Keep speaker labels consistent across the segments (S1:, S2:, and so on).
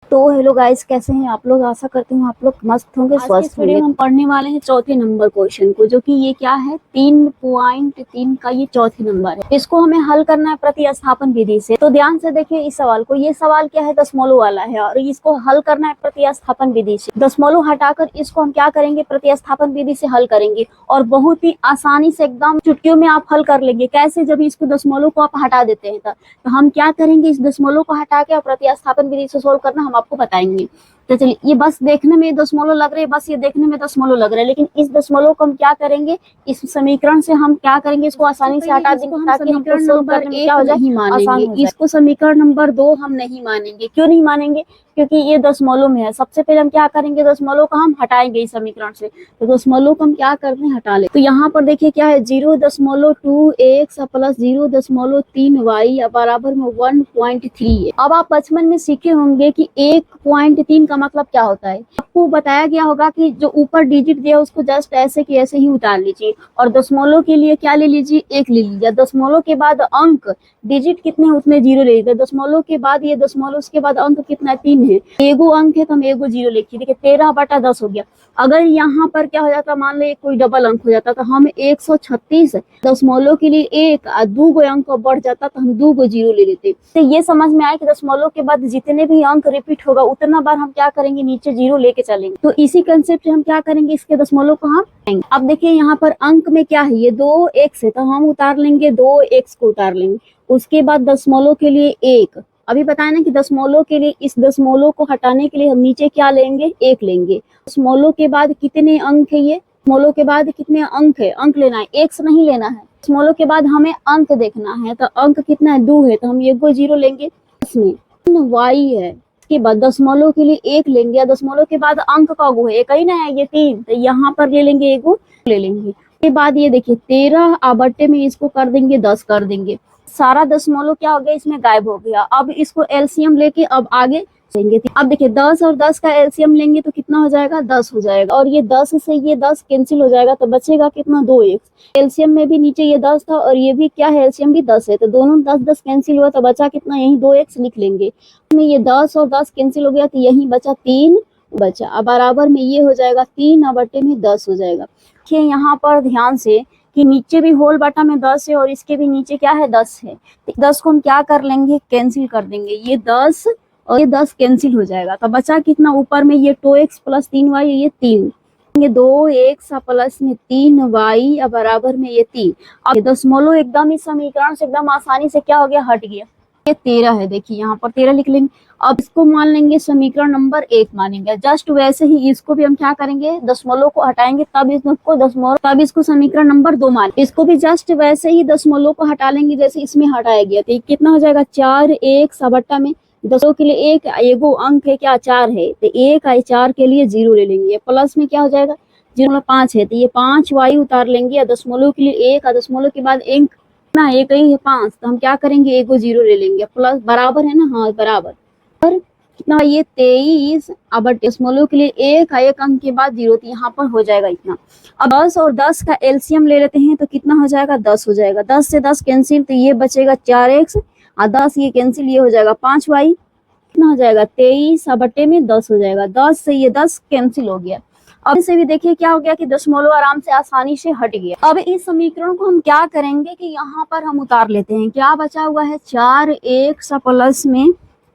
S1: तो hello guys, कैसे हैं आप लोग। आशा करती हूँ आप लोग मस्त होंगे, स्वस्थ होंगे। हम पढ़ने वाले हैं चौथे नंबर क्वेश्चन को, जो कि ये क्या है 3.3 का ये चौथे नंबर है। इसको हमें हल करना है प्रतिस्थापन विधि से। तो ध्यान से देखिए इस सवाल को। ये सवाल क्या है, दशमलव वाला है और इसको हल करना है प्रतिस्थापन विधि से। दशमलव हटाकर इसको हम क्या करेंगे, प्रतिस्थापन विधि से हल करेंगे और बहुत ही आसानी से एकदम चुटकियों में आप हल कर लेंगे। कैसे, जब इसको दशमलव को आप हटा देते हैं तो हम क्या करेंगे, इस दशमलव को हटा के और प्रतिस्थापन विधि से सोल्व करना हम आपको बताएंगे। तो चलिए, ये बस देखने में दशमलव लग रहे हैं, बस ये देखने में दशमलव लग रहा है, लेकिन इस दशमलव को हम क्या करेंगे, इस समीकरण से हम क्या करेंगे, इसको आसानी से हटा देंगे ताकि हमको सोल्व करने में क्या हो जाए, आसान हो जाए। इसको समीकरण नंबर 2 हम नहीं मानेंगे। क्यों नहीं मानेंगे, क्योंकि ये दशमलव में है। सबसे पहले हम क्या करेंगे, दशमलव को हम हटाएंगे इस समीकरण से। तो दशमलव को हम क्या करते हैं, हटा ले। तो यहाँ पर देखिए क्या है, 0.2x प्लस 0.3y बराबर में 1.3 है। अब आप बचपन में सीखे होंगे कि 1.3 का मतलब क्या होता है। आपको बताया गया होगा कि जो ऊपर डिजिट दिया उसको जस्ट ऐसे कि ऐसे ही उतार लीजिए और दशमलव के लिए क्या ले लीजिए, 1 ले लीजिए। दशमलव के बाद अंक डिजिट कितने उतने 0 ले लीजिए। दशमलव के बाद ये दशमलव, उसके बाद अंक कितना है, 3 है। एगो अंक है तो हम एगो 0 लिखिए। देखिए 13/10 हो गया। अगर यहाँ पर क्या हो जाता, मान लो कोई डबल अंक हो जाता तो हम 136 दशमलव के लिए 1 और 2 गो अंक बढ़ जाता तो हम 2 गो 0 ले लेते। तो ये समझ में आया कि दशमलव के बाद जितने भी अंक रिपीट होगा उतना बार हम क्या करेंगे, नीचे 0 लेके चलेंगे। तो इसी कंसेप्ट से हम क्या करेंगे, इसके दशमलव को हम लेंगे। अब देखिए यहाँ पर अंक में क्या है, ये 2x है तो हम उतार लेंगे 2x को उतार लेंगे। उसके बाद दशमलव के लिए 1, अभी बताया ना कि दशमलव के लिए इस दशमलव को हटाने के लिए हम नीचे क्या लेंगे, 1 लेंगे। दशमलव के बाद कितने अंक है, ये दशमलव के बाद कितने अंक है, अंक लेना है, x नहीं लेना है। दशमलव के बाद हमें अंक देखना है, तो अंक कितना है, 2 है तो हम एगो 0 लेंगे। इसमें y है, इसके बाद दशमलव के लिए 1 लेंगे। दशमलव के बाद अंक का गो है, एक ही ना है, ये 3, तो यहाँ पर ले लेंगे, एगो ले लेंगे। के बाद ये देखिए 13 में इसको कर देंगे 10 कर देंगे। सारा दशमलव क्या हो गया, इसमें गायब हो गया। अब इसको एलसीएम लेके अब आगे लेंगे। अब देखिए 10 और 10 का एलसीएम लेंगे तो कितना हो जाएगा, 10 हो जाएगा। और ये 10 से ये 10 कैंसिल हो जाएगा तो बचेगा कितना, 2x। एलसीएम में भी नीचे ये 10 था और ये भी क्या है, एलसीएम भी 10 है, तो दोनों 10-10 कैंसिल हुआ तो बचा कितना, यही 2x लिख लेंगे। में ये 10 और 10 कैंसिल हो गया तो यही बचा 3 बचा। अब बराबर में ये हो जाएगा 3/10 हो जाएगा। देखिए यहाँ पर ध्यान से कि नीचे भी होल बटा में 10 है और इसके भी नीचे क्या है, 10 है। 10 को हम क्या कर लेंगे, कैंसिल कर देंगे। ये 10 और ये 10 कैंसिल हो जाएगा तो बचा कितना, ऊपर में ये 2x प्लस 3y, ये 3, 2x प्लस में 3y बराबर में ये 3। अब दशमलव एकदम इस समीकरण से एकदम आसानी से क्या हो गया, हट गया। ये 13 है, देखिए यहाँ पर 13 लिख लेंगे। अब इसको मान लेंगे समीकरण नंबर 1 मानेंगे। जस्ट वैसे ही इसको भी हम क्या करेंगे, दशमलव को हटाएंगे तब इसको दशमलव, तब इसको समीकरण नंबर 2 मान। इसको भी जस्ट वैसे ही दशमलव को हटा लेंगे जैसे इसमें हटाया गया। तो कितना हो जाएगा, 4x में दशमलव के लिए 1 एगो अंक है, क्या 4 है, तो 1 और 4 के लिए 0 ले लेंगे। प्लस में क्या हो जाएगा, 0.5 है तो ये 5y उतार लेंगे। दशमलव के लिए 1 और दशमलव के बाद एक ना, एक ही है 5, तो हम क्या करेंगे, एगो 0 ले लेंगे। प्लस बराबर है ना, हाँ बराबर। और कितना, ये 23 अब दशमलव के लिए 1 अंक के बाद 0, तो यहाँ पर हो जाएगा इतना। अब 10 और 10 का एलसीएम ले लेते हैं तो कितना हो जाएगा, 10 हो जाएगा। 10 से 10 कैंसिल तो ये बचेगा 4x और 10 ये कैंसिल, ये हो जाएगा 5y। कितना हो जाएगा, 23/10 हो जाएगा। 10 से ये 10 कैंसिल हो गया। अब इसे भी देखिए क्या हो गया कि दशमलव आराम से आसानी से हट गया। अब इस समीकरण को हम क्या करेंगे कि यहाँ पर हम उतार लेते हैं। क्या बचा हुआ है, 4x प्लस में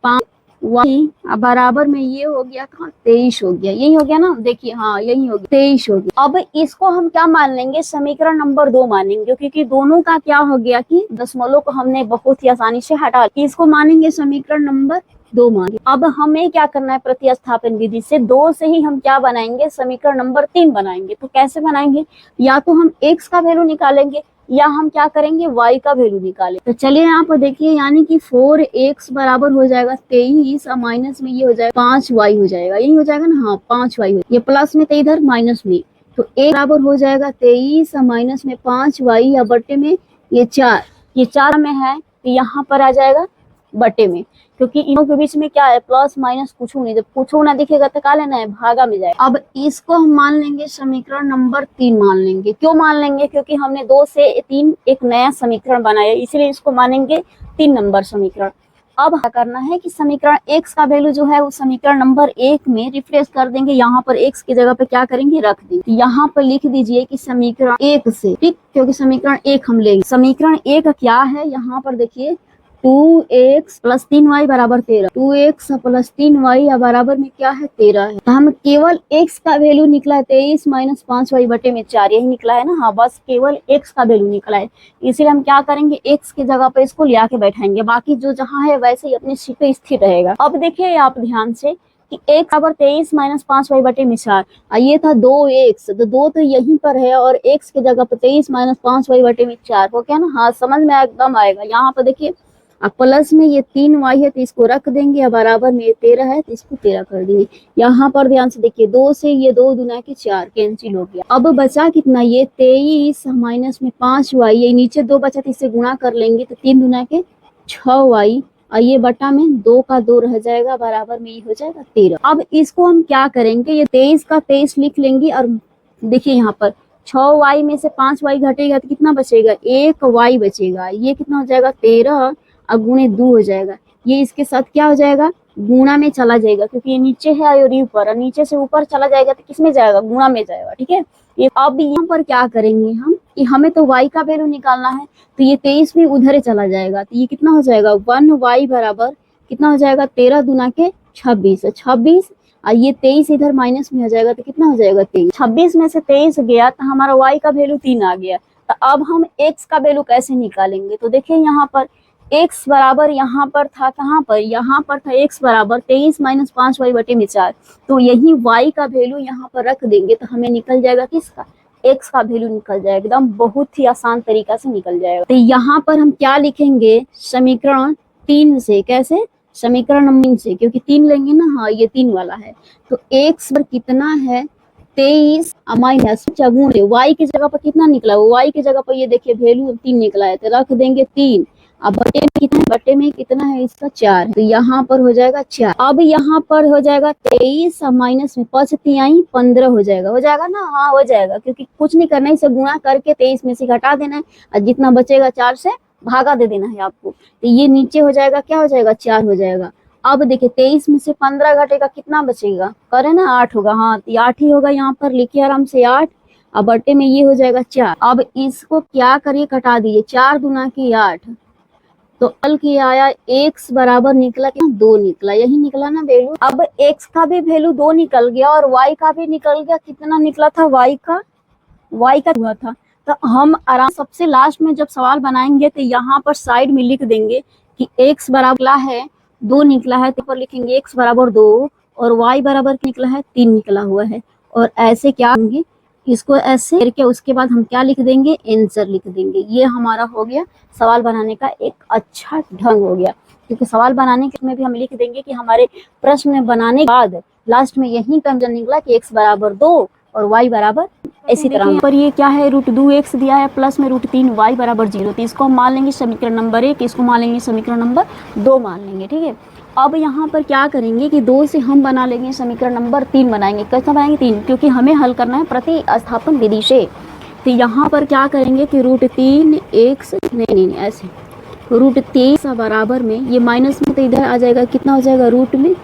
S1: 5y बराबर में ये हो गया, कहाँ 23 हो गया, यही हो गया ना, देखिए हाँ यही हो गया, 23 हो गया। अब इसको हम क्या मान लेंगे, समीकरण नंबर 2 मानेंगे, क्योंकि दोनों का क्या हो गया कि दशमलव को हमने बहुत ही आसानी से हटा, इसको मानेंगे समीकरण नंबर 2 मांगे। अब हमें क्या करना है, प्रतिस्थापन विधि से 2 से ही हम क्या बनाएंगे, समीकरण नंबर 3 बनाएंगे। तो कैसे बनाएंगे, या तो हम x का वैल्यू निकालेंगे या हम क्या करेंगे, y का वैल्यू निकालें। तो चलिए यहाँ पर देखिए, यानी कि 4x बराबर हो जाएगा 23 और माइनस में ये हो जाएगा 5y हो जाएगा, यही हो जाएगा ना, हाँ 5y हो, ये प्लस में तो इधर माइनस में, तो एक बराबर हो जाएगा 23 और माइनस में 5y या बट्टे में ये 4, ये 4 में है तो यहाँ पर आ जाएगा बटे में, क्योंकि इनों के बीच में क्या है, प्लस माइनस कुछ नहीं, जब कुछ ना दिखेगा तो क्या लेना है, भागा में जाए। अब इसको हम मान लेंगे समीकरण नंबर 3 मान लेंगे। क्यों मान लेंगे, क्योंकि हमने 2 से 3 एक नया समीकरण बनाया, इसलिए इसको मानेंगे 3 नंबर समीकरण। अब क्या करना है कि समीकरण x का वैल्यू जो है वो समीकरण नंबर 1 में रिप्लेस कर देंगे। यहाँ पर x की जगह पे क्या करेंगे, रख देंगे। यहाँ पर लिख दीजिए कि समीकरण 1 से, ठीक, क्योंकि समीकरण 1 हम लेंगे। समीकरण 1 क्या है, यहाँ पर देखिए 2x प्लस 3y बराबर 13। 2x प्लस 3y बराबर में क्या है, 13 है। तो हम केवल x का वैल्यू निकला है 23 माइनस 5y बटे में 4, यही निकला है ना। हाँ, बस केवल x का वैल्यू निकला है, इसीलिए हम क्या करेंगे, x की जगह पे इसको ले आके बैठाएंगे, बाकी जो जहाँ है वैसे ही अपनी सीट पे स्थिर रहेगा। अब देखिए आप ध्यान से कि x बराबर 23 माइनस 5y बटे में 4, ये था 2x, तो 2 तो यहीं पर है और x की जगह पर 23 माइनस 5y बटे में 4 हो क्या ना। हाँ, समझ में एकदम आएगा। यहाँ पर देखिए अब प्लस में ये 3y है तो इसको रख देंगे, अब बराबर में ये 13 है तो इसको 13 कर देंगे। यहाँ पर ध्यान से देखिए 2 से ये 2 दूना के 4 कैंसिल हो गया। अब बचा कितना, ये 23 माइनस में 5y, ये नीचे 2 बचा तो इससे गुणा कर लेंगे तो 3 दूना के 6y, और ये बटा में 2 का 2 रह जाएगा, बराबर में ये हो जाएगा 13। अब इसको हम क्या करेंगे, ये 23 का 23 लिख लेंगे और देखिए यहाँ पर 6y में से 5y घटेगा तो कितना बचेगा, 1y बचेगा। ये कितना हो जाएगा, 13 और गुणे 2 हो जाएगा। ये इसके साथ क्या हो जाएगा, गुणा में चला जाएगा, क्योंकि ये नीचे है और ये ऊपर, और नीचे से ऊपर चला जाएगा तो किसमें जाएगा, गुणा में जाएगा, ठीक है। ये अब यहाँ पर क्या करेंगे हम, कि हमें तो y का वैल्यू निकालना है, तो ये 23 भी उधर चला जाएगा, तो ये कितना हो जाएगा, 1y बराबर कितना हो जाएगा, 13 दूना के 26, 26 और ये 23 इधर माइनस में हो जाएगा तो कितना हो जाएगा, 23। 26 में से 23 गया तो हमारा y का वैल्यू 3 आ गया। तो अब हम x का वैल्यू कैसे निकालेंगे, तो देखिए यहाँ पर x बराबर यहाँ पर था, कहाँ पर, यहाँ पर था x बराबर 23 माइनस 5y बटे में 4, तो यही y का वैल्यू यहाँ पर रख देंगे तो हमें निकल जाएगा किसका, x का वैल्यू निकल जाएगा। एकदम बहुत ही आसान तरीका से निकल जाएगा। तो यहाँ पर हम क्या लिखेंगे, समीकरण 3 से, कैसे, समीकरण नंबर 3 से, क्योंकि 3 लेंगे ना, हाँ ये 3 वाला है। तो x पर कितना है, 23 माइनस गुणे y की जगह पर कितना निकला, y की जगह पर ये देखिए वैल्यू 3 निकला है तो रख देंगे 3। अब बटे में कितना है, बटे में कितना है इसका 4 है, तो यहाँ पर हो जाएगा 4। अब यहाँ पर हो जाएगा 23 माइनस में 5 तिहाई 15 हो जाएगा ना, हाँ हो जाएगा, क्योंकि कुछ नहीं करना है, इसे गुणा करके 23 में से घटा देना है और जितना बचेगा 4 से भागा दे देना है आपको, तो ये नीचे हो जाएगा, क्या हो जाएगा, 4 हो जाएगा। अब देखिए 23 में से 15 घटेगा, कितना बचेगा, करे ना 8 होगा, हाँ तो 8 ही होगा। यहाँ पर लिखिए आराम से 8, अब बटे में ये हो जाएगा 4। अब इसको क्या करिए, कटा दीजिए, 4 दूना की 8, तो हल किया आया x बराबर निकला क्या, 2 निकला, यही निकला ना वैल्यू। अब x का भी वैल्यू 2 निकल गया और y का भी निकल गया, कितना निकला था, y का हुआ था। तो हम आराम सबसे लास्ट में जब सवाल बनाएंगे तो यहाँ पर साइड में लिख देंगे कि x बराबर है 2 निकला है, तो पर लिखेंगे x बराबर 2 और y बराबर निकला है 3 निकला हुआ है, और ऐसे क्या होंगे, इसको ऐसे करके उसके बाद हम क्या लिख देंगे, आंसर लिख देंगे। ये हमारा हो गया सवाल बनाने का एक अच्छा ढंग हो गया, क्योंकि सवाल बनाने के में भी हम लिख देंगे कि हमारे प्रश्न बनाने के बाद लास्ट में यही कंजन निकला कि x बराबर 2 और y बराबर, इसी तरह पर ये क्या है, √2x दिया है प्लस में √3y बराबर 0, तो इसको हम मान लेंगे समीकरण नंबर 1, इसको मान लेंगे समीकरण नंबर 2 मान लेंगे, ठीक है। अब यहाँ पर क्या करेंगे कि 2 से हम बना लेंगे समीकरण नंबर 3 बनाएंगे। कैसा बनाएंगे, 3, क्योंकि हमें हल करना है प्रतिस्थापन विधि से। तो यहाँ पर क्या करेंगे कि √3x नहीं ऐसे √3 बराबर में ये माइनस में तो इधर आ जाएगा, कितना हो जाएगा, रूट में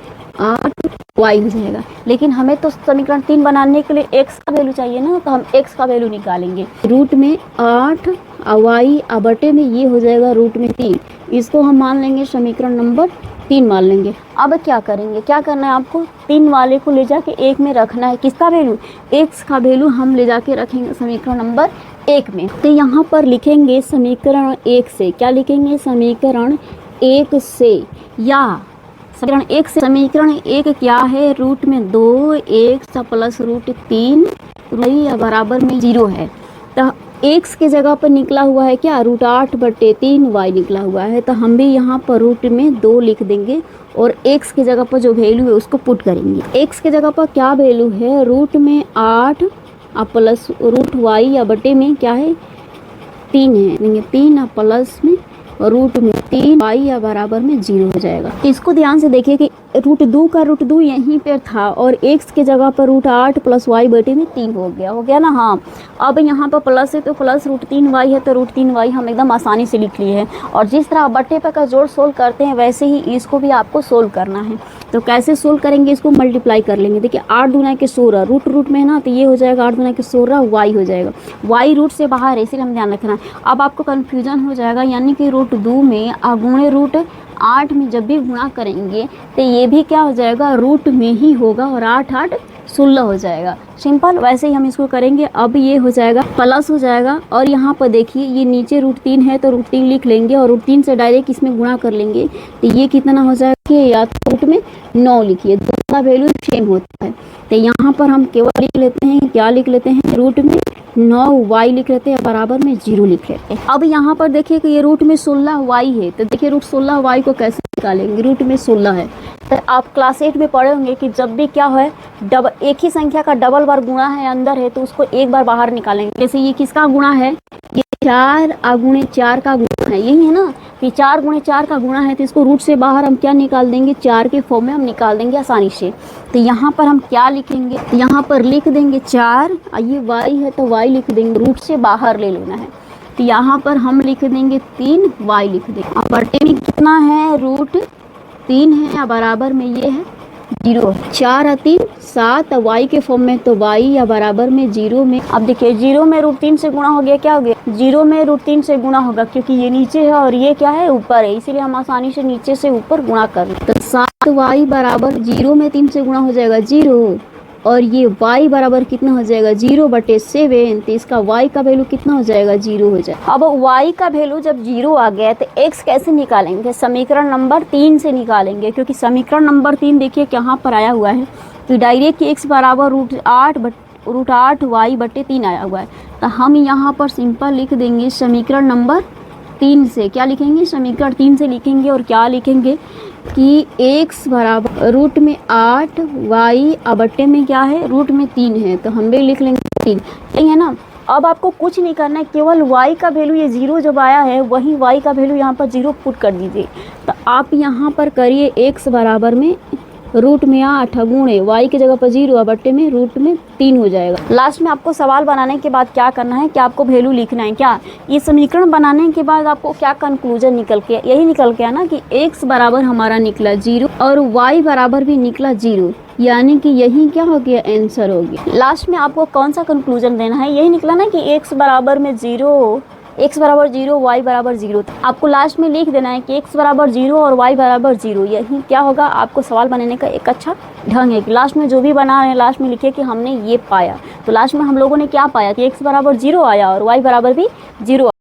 S1: 8y हो जाएगा। लेकिन हमें तो समीकरण 3 बनाने के लिए x का वैल्यू चाहिए ना, तो हम x का वैल्यू निकालेंगे, रूट में 8 y बटे में ये हो जाएगा रूट में 3, इसको हम मान लेंगे समीकरण नंबर 3 मान लेंगे। अब क्या करेंगे, क्या करना है आपको, 3 वाले को ले जाके 1 में रखना है, किसका वैल्यू, x का वैल्यू हम ले जाके रखेंगे समीकरण नंबर 1 में। तो यहाँ पर लिखेंगे समीकरण 1 से, क्या लिखेंगे, समीकरण 1 से, या समीकरण 1 से, समीकरण 1 क्या है, रूट में 2x प्लस √3 बराबर में 0 है। तो x के जगह पर निकला हुआ है क्या, √8 बटे 3y निकला हुआ है, तो हम भी यहाँ पर रूट में 2 लिख देंगे और x की जगह पर जो वैल्यू है उसको पुट करेंगे। x के जगह पर क्या वैल्यू है, रूट में 8 प्लस √y या बटे में क्या है 3 है, 3 प्लस में रूट में 3y या बराबर में 0 हो जाएगा। इसको ध्यान से देखिए कि रूट 2 का रूट 2 यहीं पे था और x के जगह पर रूट 8 प्लस वाई बटे में 3 हो गया ना। हाँ, अब यहाँ पर प्लस है तो प्लस रूट 3y है तो रूट 3y हम एकदम आसानी से लिख लिए हैं। और जिस तरह बट्टे पर का जोड़ सोल्व करते हैं वैसे ही इसको भी आपको सोल्व करना है। तो कैसे सोल्व करेंगे, इसको मल्टीप्लाई कर लेंगे। देखिए 8 दूना के 16, रूट में है ना, तो ये हो जाएगा 8 दूना के 16 y हो जाएगा। y रूट से बाहर है इसीलिए हम ध्यान रखना है। अब आपको कन्फ्यूजन हो जाएगा, यानी कि रूट 2 में गुणे रूट 8 में जब भी गुणा करेंगे तो ये भी क्या हो जाएगा, रूट में ही होगा और 8 8 16 हो जाएगा। सिंपल वैसे ही हम इसको करेंगे। अब ये हो जाएगा प्लस हो जाएगा और यहाँ पर देखिए ये नीचे रूट 3 है तो रूट 3 लिख लेंगे और रूट 3 से डायरेक्ट इसमें गुणा कर लेंगे तो ये कितना हो जाएगा, या तो रूट में 9 लिखिए, दोनों का वैल्यू सेम होता है। तो यहाँ पर हम केवल लिख लेते हैं, क्या लिख लेते हैं, रूट में 9y लिख लेते हैं बराबर में 0 लिख लेते हैं। अब यहाँ पर देखिए कि ये रूट में 16y है तो देखिए रूट 16y को कैसे निकालेंगे, रूट में 16 है तो आप क्लास 8 में पढ़े होंगे कि जब भी क्या है डबल एक ही संख्या का डबल बार गुणा है अंदर है तो उसको एक बार बाहर निकालेंगे। जैसे ये किसका गुणा है, ये 4 गुणे 4 का गुणा है, यही है ना कि 4 गुणे 4 का गुणा है तो इसको रूट से बाहर हम क्या निकाल देंगे, 4 के फॉर्म में हम निकाल देंगे आसानी से। तो यहाँ पर हम क्या लिखेंगे, तो यहाँ पर लिख देंगे 4, ये y है तो y लिख देंगे, रूट से बाहर ले लेना है तो यहाँ पर हम लिख देंगे 3y लिख देंगे। अब बटे में कितना है, रूट 3 है या बराबर में ये है 0, 4 और 3 7 y के फॉर्म में तो y या बराबर में 0 में। अब देखिए 0 में रूट 3 से गुणा हो गया, क्या हो गया, 0 में रूट 3 से गुणा होगा क्योंकि ये नीचे है और ये क्या है ऊपर है, इसीलिए हम आसानी से नीचे से ऊपर गुणा कर लें। तो 7y बराबर 0 में 3 से गुणा हो जाएगा 0 और ये y बराबर कितना हो जाएगा 0/7, तो इसका y का वैल्यू कितना हो जाएगा 0 हो जाएगा। अब y का वैल्यू जब 0 आ गया तो x कैसे निकालेंगे, समीकरण नंबर 3 से निकालेंगे क्योंकि समीकरण नंबर 3 देखिए कहाँ पर आया हुआ है, तो डायरेक्ट x बराबर रूट 8 y बटे 3 आया हुआ है। तो हम यहाँ पर सिंपल लिख देंगे समीकरण नंबर 3 से, क्या लिखेंगे, समीकरण 3 से लिखेंगे और क्या लिखेंगे कि x बराबर रूट में 8 y बट्टे में क्या है, रूट में 3 है तो हम भी लिख लेंगे 3, यही है ना। अब आपको कुछ नहीं करना है, केवल y का वैल्यू ये 0 जब आया है वही y का वैल्यू यहाँ पर 0 पुट कर दीजिए। तो आप यहाँ पर करिए x बराबर में रूट में 8 गुणे y की जगह पर 0 बट्टे में रूट में 3 हो जाएगा। लास्ट में आपको सवाल बनाने के बाद क्या करना है कि आपको वैल्यू लिखना है। क्या ये समीकरण बनाने के बाद आपको क्या कंक्लूजन निकल के, यही निकल के ना कि x बराबर हमारा निकला 0 और y बराबर भी निकला 0, यानी कि यही क्या हो गया, आंसर हो गया। लास्ट में आपको कौन सा कंक्लूजन देना है, यही निकला ना कि x बराबर में 0, x बराबर 0 y बराबर 0। आपको लास्ट में लिख देना है कि x बराबर 0 और y बराबर 0, यही क्या होगा आपको सवाल बनाने का एक अच्छा ढंग है कि लास्ट में जो भी बना रहे हैं लास्ट में लिखिए कि हमने ये पाया। तो लास्ट में हम लोगों ने क्या पाया कि x बराबर 0 आया और y बराबर भी 0